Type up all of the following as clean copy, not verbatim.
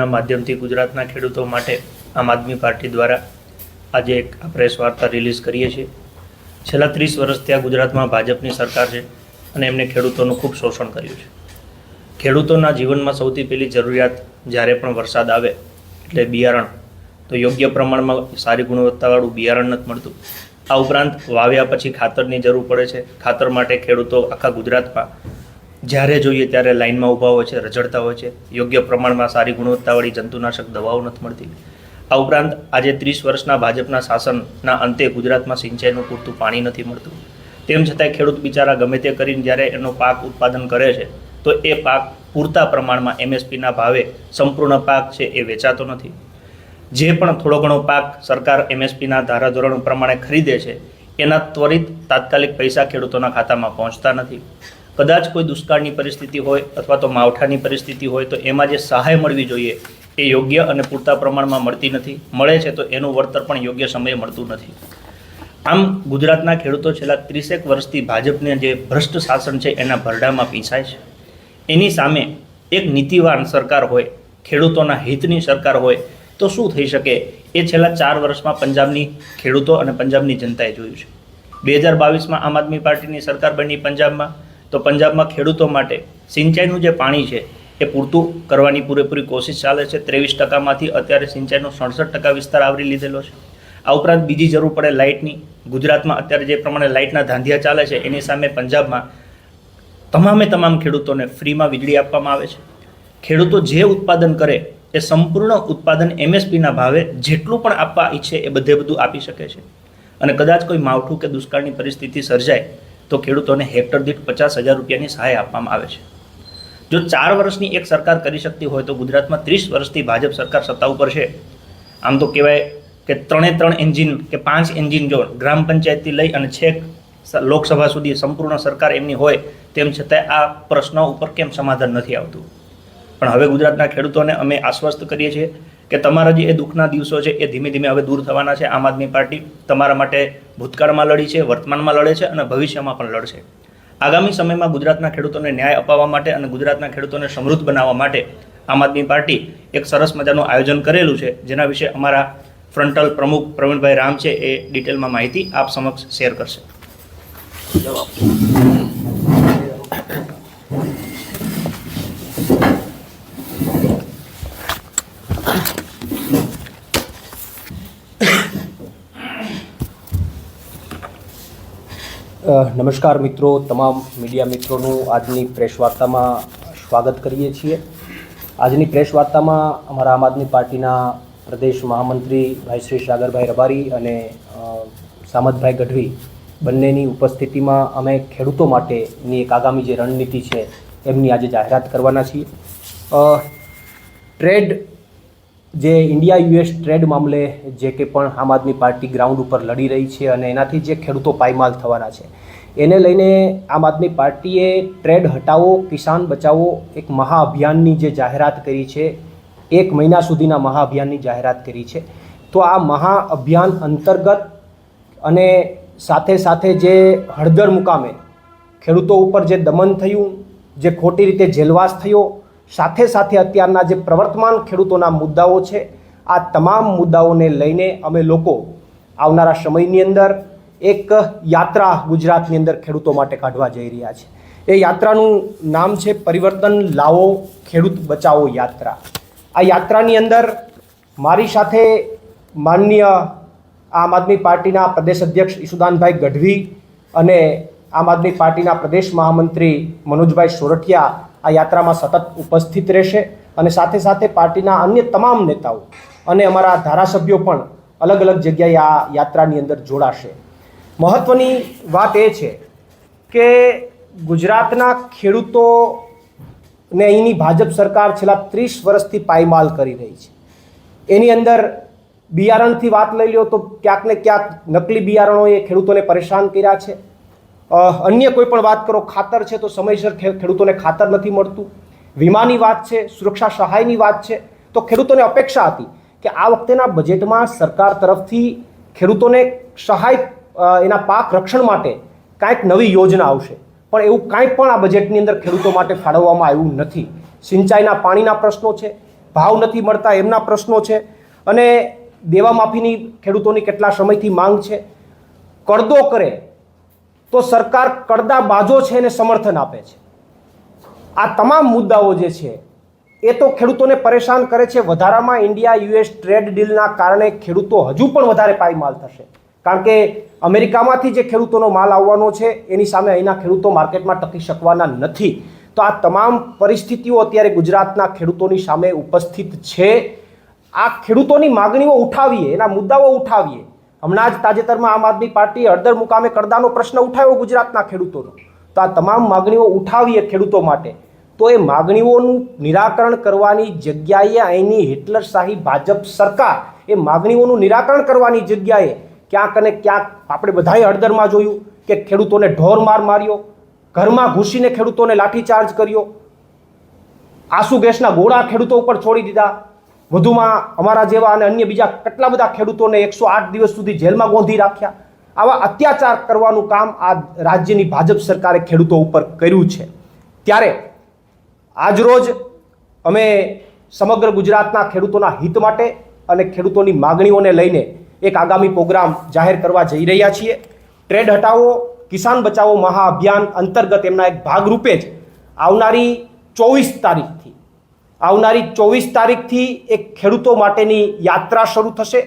માધ્યમથી ગુજરાતના ખેડૂતો માટે આમ આદમી પાર્ટી દ્વારા આજે એક પ્રેસ વાર્તા રિલીઝ કરીએ છીએ। છેલ્લા 30 વર્ષથી આ ગુજરાતમાં ભાજપની સરકાર છે અને એમને ખેડૂતોનું ખૂબ શોષણ કર્યું છે। ખેડૂતોના જીવનમાં સૌથી પહેલી જરૂરિયાત જ્યારે પણ વરસાદ આવે એટલે બિયારણ, તો યોગ્ય પ્રમાણમાં સારી ગુણવત્તાવાળું બિયારણ નથી મળતું। આ ઉપરાંત વાવ્યા પછી ખાતરની જરૂર પડે છે। ખાતર માટે ખેડૂતો આખા ગુજરાતમાં જ્યારે જોઈએ ત્યારે લાઇનમાં ઊભા હોય છે, રઝળતા હોય છે। યોગ્ય પ્રમાણમાં સારી ગુણવત્તાવાળી જંતુનાશક દવાઓ નથી મળતી। આ ઉપરાંત આજે 30 વર્ષના ભાજપના શાસનના અંતે ગુજરાતમાં સિંચાઈનું પૂરતું પાણી નથી મળતું। તેમ છતાંય ખેડૂત બિચારા ગમે તે કરીને જ્યારે એનો પાક ઉત્પાદન કરે છે તો એ પાક પૂરતા પ્રમાણમાં MSPના ભાવે સંપૂર્ણ પાક છે એ વેચાતો નથી। જે પણ થોડો ઘણો પાક સરકાર MSPના ધારાધોરણ પ્રમાણે ખરીદે છે એના ત્વરિત તાત્કાલિક પૈસા ખેડૂતોના ખાતામાં પહોંચતા નથી। કદાચ કોઈ દુષ્કાળની પરિસ્થિતિ હોય અથવા તો માવઠાની પરિસ્થિતિ હોય તો એમાં જે સહાય મળવી જોઈએ એ યોગ્ય અને પૂરતા પ્રમાણમાં મળતી નથી। મળે છે તો એનું વળતર પણ યોગ્ય સમયે મળતું નથી। આમ ગુજરાતના ખેડૂતો છેલ્લા 30 વર્ષથી ભાજપને જે ભ્રષ્ટ શાસન છે એના ભરડામાં પીસાય છે। એની સામે એક નીતિવાન સરકાર હોય, ખેડૂતોના હિતની સરકાર હોય તો શું થઈ શકે એ છેલ્લા 4 વર્ષમાં પંજાબની ખેડૂતો અને પંજાબની જનતાએ જોયું છે। 2022માં આમ આદમી પાર્ટીની સરકાર બની પંજાબમાં, તો પંજાબમાં ખેડૂતો માટે સિંચાઈનું જે પાણી છે એ પૂરતું કરવાની પૂરેપૂરી કોશિશ ચાલે છે। 23%માંથી અત્યારે સિંચાઈનો 67% વિસ્તાર આવરી લીધેલો છે। આ ઉપરાંત બીજી જરૂર પડે લાઇટની। ગુજરાતમાં અત્યારે જે પ્રમાણે લાઇટના ધાંધિયા ચાલે છે એની સામે પંજાબમાં તમામ ખેડૂતોને ફ્રીમાં વીજળી આપવામાં આવે છે। ખેડૂતો જે ઉત્પાદન કરે એ સંપૂર્ણ ઉત્પાદન MSPના ભાવે જેટલું પણ આપવા ઈચ્છે એ બધું આપી શકે છે। અને કદાચ કોઈ માવઠું કે દુષ્કાળની પરિસ્થિતિ સર્જાય તો ખેડૂતોને હેક્ટર દીઠ 50,000 રૂપિયાની સહાય આપવામાં આવે છે। જો 4 વર્ષની એક સરકાર કરી શકતી હોય તો ગુજરાતમાં 30 વર્ષથી ભાજપ સરકાર સત્તા ઉપર છે। આમ તો કહેવાય કે 3 એન્જિન કે 5 એન્જિન જો ગ્રામ પંચાયતથી લઈ અને છેક લોકસભા સુધી સંપૂર્ણ સરકાર એમની હોય, તેમ છતાં આ પ્રશ્ન ઉપર કેમ સમાધાન નથી આવતું। પણ હવે ગુજરાતના ખેડૂતોને અમે આશ્વસ્ત કરીએ છીએ કે તમારા જે એ દુઃખના દિવસો છે એ ધીમે ધીમે હવે દૂર થવાના છે। આમ આદમી પાર્ટી તમારા માટે ભૂતકાળમાં લડી છે, વર્તમાનમાં લડે છે અને ભવિષ્યમાં પણ લડશે। આગામી સમયમાં ગુજરાતના ખેડૂતોને ન્યાય અપાવવા માટે અને ગુજરાતના ખેડૂતોને સમૃદ્ધ બનાવવા માટે આમ આદમી પાર્ટી એક સરસ મજાનું આયોજન કરેલું છે, જેના વિશે અમારા ફ્રન્ટલ પ્રમુખ પ્રવીણભાઈ રામ છે એ ડિટેલમાં માહિતી આપ સમક્ષ શેર કરશે। નમસ્કાર મિત્રો, તમામ મીડિયા મિત્રોનું આજની પ્રેસ વાર્તામાં સ્વાગત કરીએ છીએ। આજની પ્રેસ વાર્તામાં અમારા આમ આદમી પાર્ટીના પ્રદેશ મહામંત્રી ભાઈ શ્રી સાગરભાઈ રબારી અને સામતભાઈ ગઢવી બંનેની ઉપસ્થિતિમાં અમે ખેડૂતો માટેની એક આગામી જે રણનીતિ છે એમની આજે જાહેરાત કરવાના છીએ। ટ્રેડ જે ઇન્ડિયા US ટ્રેડ મામલે જે કે પણ આમ આદમી પાર્ટી ગ્રાઉન્ડ ઉપર લડી રહી છે અને એનાથી જે ખેડૂતો પાયમાલ થવાના છે એને લઈને આમ આદમી પાર્ટીએ ટ્રેડ હટાવો કિસાન બચાવો એક મહાઅભિયાનની જે જાહેરાત કરી છે, 1 મહિના સુધીના મહાઅભિયાનની જાહેરાત કરી છે। તો આ મહાઅભિયાન અંતર્ગત અને સાથે જે હળદર મુકામે ખેડૂતો ઉપર જે દમન થયું, જે ખોટી રીતે જેલવાસ થયો, સાથે અત્યારના જે પ્રવર્તમાન ખેડૂતોના મુદ્દાઓ છે, આ તમામ મુદ્દાઓને લઈને અમે લોકો આવનારા સમયની અંદર એક યાત્રા ગુજરાતની અંદર ખેડૂતો માટે કાઢવા જઈ રહ્યા છે। એ યાત્રાનું નામ છે પરિવર્તન લાવો ખેડૂત બચાવો યાત્રા। આ યાત્રાની અંદર મારી સાથે માનનીય આમ આદમી પાર્ટીના પ્રદેશ અધ્યક્ષ ઈશુદાનભાઈ ગઢવી અને આમ આદમી પાર્ટીના પ્રદેશ મહામંત્રી મનોજભાઈ સોરઠિયા આ યાત્રામાં સતત ઉપસ્થિત રહેશે અને સાથે પાર્ટીના અન્ય તમામ નેતાઓ અને અમારા ધારાસભ્યો પણ અલગ જગ્યાએ આ યાત્રાની અંદર જોડાશે। મહત્વની વાત એ છે કે ગુજરાતના ખેડૂતોને અહીંની ભાજપ સરકાર છેલ્લા 30 વર્ષથી પાયમાલ કરી રહી છે। એની અંદર બિયારણથી વાત લઈ લો તો ક્યાંક ને ક્યાંક નકલી બિયારણોએ ખેડૂતોને પરેશાન કર્યા છે। અન્ય કોઈ પણ વાત કરો, ખાતર છે તો સમયસર ખેડૂતોને ખાતર નથી મળતું। વીમાની વાત છે, સુરક્ષા સહાયની વાત છે, તો ખેડૂતોને અપેક્ષા હતી કે આ વખતેના બજેટમાં સરકાર તરફથી ખેડૂતોને સહાય એના પાક રક્ષણ માટે કાંઈક નવી યોજના આવશે, પણ એવું કાંઈ પણ આ બજેટની અંદર ખેડૂતો માટે ફાળવવામાં આવ્યું નથી। સિંચાઈના પાણીના પ્રશ્નો છે, ભાવ નથી મળતા એમના પ્રશ્નો છે, અને દેવા માફીની ખેડૂતોની કેટલા સમયથી માંગ છે. કરદો કરે તો સરકાર કરદા બાજો છે એને સમર્થન આપે છે. આ તમામ મુદ્દાઓ જે છે એ તો ખેડૂતોને પરેશાન કરે છે. વધારામાં ઇન્ડિયા યુએસ ટ્રેડ ડીલના કારણે ખેડૂતો હજુ પણ વધારે પાયમાલ થશે, કારણ કે અમેરિકામાંથી જે ખેડૂતોનો માલ આવવાનો છે એની સામે અહીંના ખેડૂતો માર્કેટમાં ટકી શકવાના નથી. તો આ તમામ પરિસ્થિતિઓ અત્યારે ગુજરાતના ખેડૂતોની સામે ઉપસ્થિત છે. આ ખેડૂતોની માગણીઓ ઉઠાવીએ, એના મુદ્દાઓ ઉઠાવીએ. હમણાં જ તાજેતરમાં આમ આદમી પાર્ટીએ હળદર મુકામે કરદાનો પ્રશ્ન ઉઠાવ્યો ગુજરાતના ખેડૂતોનો. તો આ તમામ માગણીઓ ઉઠાવીએ ખેડૂતો માટે, તો એ માગણીઓનું નિરાકરણ કરવાની જગ્યાએ અહીંની હિટલરશાહી ભાજપ સરકાર એ માગણીઓનું નિરાકરણ કરવાની જગ્યાએ ક્યાંક અને ક્યાંક આપણે બધાએ હળદરમાં જોયું કે ખેડૂતોને ઢોરમાર માર્યો, ઘરમાં ઘૂસીને ખેડૂતોને લાઠીચાર્જ કર્યો, આંસુ ગેસના ગોળા ખેડૂતો ઉપર છોડી દીધા. વધુમાં અમારા જેવા અને અન્ય બીજા કેટલા બધા ખેડૂતોને 108 દિવસ સુધી જેલમાં ગોંધી રાખ્યા. આવા અત્યાચાર કરવાનું કામ આ રાજ્યની ભાજપ સરકારે ખેડૂતો ઉપર કર્યું છે. ત્યારે આજરોજ અમે સમગ્ર ગુજરાતના ખેડૂતોના હિત માટે અને ખેડૂતોની માગણીઓને લઈને એક આગામી પ્રોગ્રામ જાહેર કરવા જઈ રહ્યા છીએ. ટ્રેડ હટાવો કિસાન બચાવો મહાઅભિયાન અંતર્ગત એમના એક ભાગરૂપે જ આવનારી 24 તારીખથી એક ખેડૂતો માટેની યાત્રા શરૂ થશે.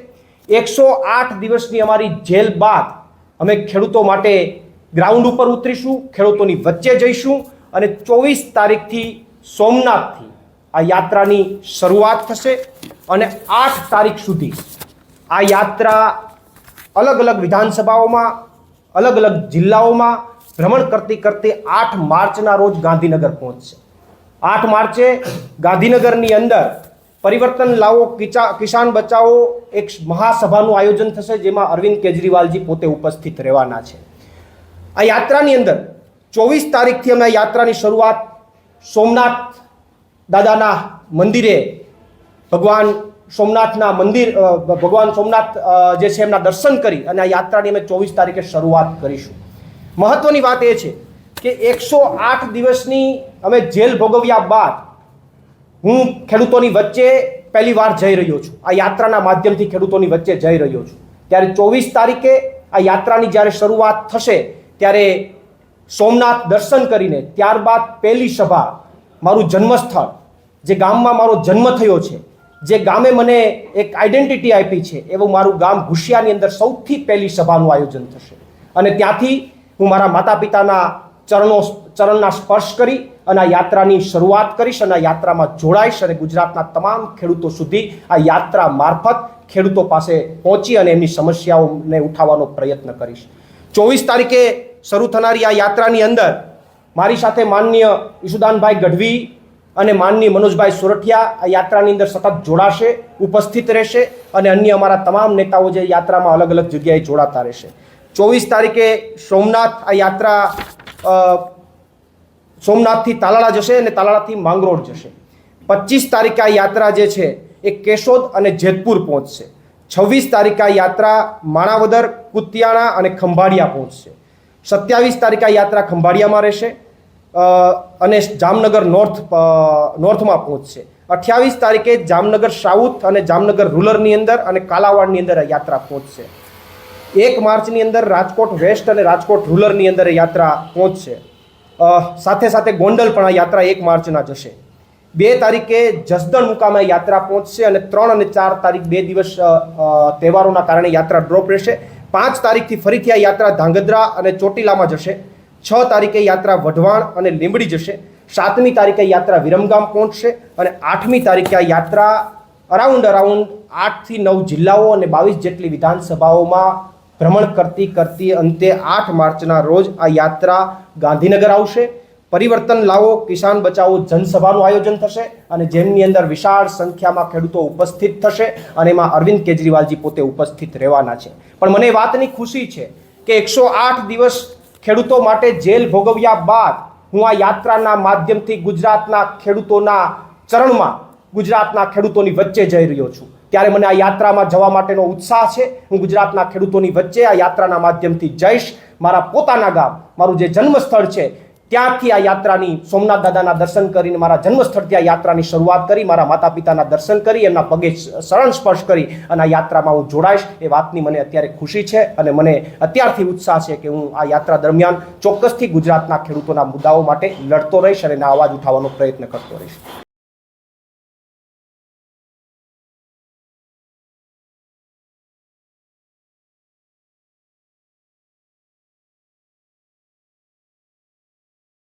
108 દિવસની અમારી જેલ બાદ અમે ખેડૂતો માટે ગ્રાઉન્ડ ઉપર ઉતરીશું, ખેડૂતોની વચ્ચે જઈશું અને 24 તારીખથી સોમનાથથી આ યાત્રાની શરૂઆત થશે અને 8 તારીખ સુધી આ યાત્રા અલગ અલગ વિધાનસભાઓમાં, અલગ અલગ જિલ્લાઓમાં ભ્રમણ કરતી કરતી 8 માર્ચના રોજ ગાંધીનગર પહોંચશે. 8 માર્ચે ગાંધીનગરની અંદર પરિવર્તન લાવો કિસાન બચાવો એક મહાસભાનું આયોજન થશે, જેમાં અરવિંદ કેજરીવાલજી પોતે ઉપસ્થિત રહેવાના છે. આ યાત્રાની અંદર 24 તારીખથી અમે યાત્રાની શરૂઆત સોમનાથ દાદાના મંદિરે ભગવાન સોમનાથ જે છે એમના દર્શન કરી અને આ યાત્રાની અમે 24 તારીખે શરૂઆત કરીશું. મહત્વની વાત એ છે કે 108 દિવસની અમે જેલ ભોગવ્યા બાદ હું ખેડૂતોની વચ્ચે પહેલી વાર જઈ રહ્યો છું. આ યાત્રાના માધ્યમથી ખેડૂતોની વચ્ચે જઈ રહ્યો છું. ત્યારે 24 તારીખે આ યાત્રાની જ્યારે શરૂઆત થશે ત્યારે સોમનાથ દર્શન કરીને ત્યારબાદ પહેલી સભા મારું જન્મસ્થળ, જે ગામમાં મારો જન્મ થયો છે, જે ગામે મને એક આઈડેન્ટિટી આપી છે, એવું મારું ગામ ઘુશિયાની અંદર સૌથી પહેલી સભાનું આયોજન થશે. અને ત્યાંથી હું મારા માતા પિતાના ચરણના સ્પર્શ કરી અને આ યાત્રાની શરૂઆત કરીશ અને આ યાત્રામાં જોડાઈશ અને ગુજરાતના તમામ ખેડૂતો સુધી આ યાત્રા મારફત ખેડૂતો પાસે પહોંચી અને એમની સમસ્યાઓને ઉઠાવવાનો પ્રયત્ન કરીશ. 24 તારીખે શરૂ થનારી આ યાત્રાની અંદર મારી સાથે માનનીય ઈશુદાનભાઈ ગઢવી અને માનનીય મનોજભાઈ સોરઠિયા આ યાત્રાની અંદર સતત જોડાશે, ઉપસ્થિત રહેશે અને અન્ય અમારા તમામ નેતાઓ જે યાત્રામાં અલગ અલગ જગ્યાએ જોડાતા રહેશે. 24 તારીખે સોમનાથ આ યાત્રા સોમનાથથી તાલાળા જશે અને તાલાળાથી માંગરોળ જશે. 25 તારીખે આ યાત્રા જે છે એ કેશોદ અને જેતપુર પહોંચશે. 26 તારીખે આ યાત્રા માણાવદર, કુતિયાણા અને ખંભાળિયા પહોંચશે. 27 તારીખે આ યાત્રા ખંભાળિયામાં રહેશે અને જામનગર નોર્થમાં પહોંચશે. 28 તારીખે જામનગર સાઉથ અને જામનગર રૂરલની અંદર અને કાલાવાડની અંદર આ યાત્રા પહોંચશે. 1 માર્ચની અંદર રાજકોટ વેસ્ટ અને રાજકોટ રૂરલની અંદર યાત્રા પહોંચશે. સાથે સાથે ગોંડલ પણ આ યાત્રા 1 માર્ચના જશે. 2 તારીખે જસદણ મુકામે યાત્રા પહોંચશે અને 3 અને 4 તારીખ 2 દિવસ તહેવારોના કારણે યાત્રા ડ્રોપ રહેશે. 5 તારીખથી ફરીથી આ યાત્રા ધાંગધ્રા અને ચોટીલામાં જશે. 6 તારીખે યાત્રા વઢવાણ અને લીંબડી જશે. 7મી તારીખે યાત્રા વિરમગામ પહોંચશે અને 8મી તારીખે આ યાત્રા અરાઉન્ડ 8 થી 9 જિલ્લાઓ અને 22 જેટલી વિધાનસભાઓમાં ભ્રમણ કરતી અંતે 8 માર્ચના રોજ આ યાત્રા ગાંધીનગર આવશે. પરિવર્તન લાવો કિસાન બચાવો જનસભાનું આયોજન થશે અને જેમની અંદર વિશાળ સંખ્યામાં ખેડૂતો ઉપસ્થિત થશે અને એમાં અરવિંદ કેજરીવાલજી પોતે ઉપસ્થિત રહેવાના છે. પણ મને વાતની ખુશી છે કે 108 દિવસ ખેડૂતો માટે જેલ ભોગવ્યા બાદ હું આ યાત્રાના માધ્યમથી ગુજરાતના ખેડૂતોના ચરણમાં, ગુજરાતના ખેડૂતોની વચ્ચે જઈ રહ્યો છું. ત્યારે મને આ યાત્રામાં જવા માટેનો ઉત્સાહ છે. હું ગુજરાતના ખેડૂતોની વચ્ચે આ યાત્રાના માધ્યમથી જઈશ. મારા પોતાના ગામ, મારું જે જન્મસ્થળ છે ત્યાંથી આ યાત્રાની સોમનાથ દાદાના દર્શન કરીને મારા જન્મસ્થળથી આ યાત્રાની શરૂઆત કરી, મારા માતા પિતાના દર્શન કરી, એમના પગે શરણ સ્પર્શ કરી અને આ યાત્રામાં હું જોડાઈશ એ વાતની મને અત્યારે ખુશી છે અને મને અત્યારથી ઉત્સાહ છે કે હું આ યાત્રા દરમિયાન ચોક્કસથી ગુજરાતના ખેડૂતોના મુદ્દાઓ માટે લડતો રહીશ અને એના અવાજ ઉઠાવવાનો પ્રયત્ન કરતો રહીશ.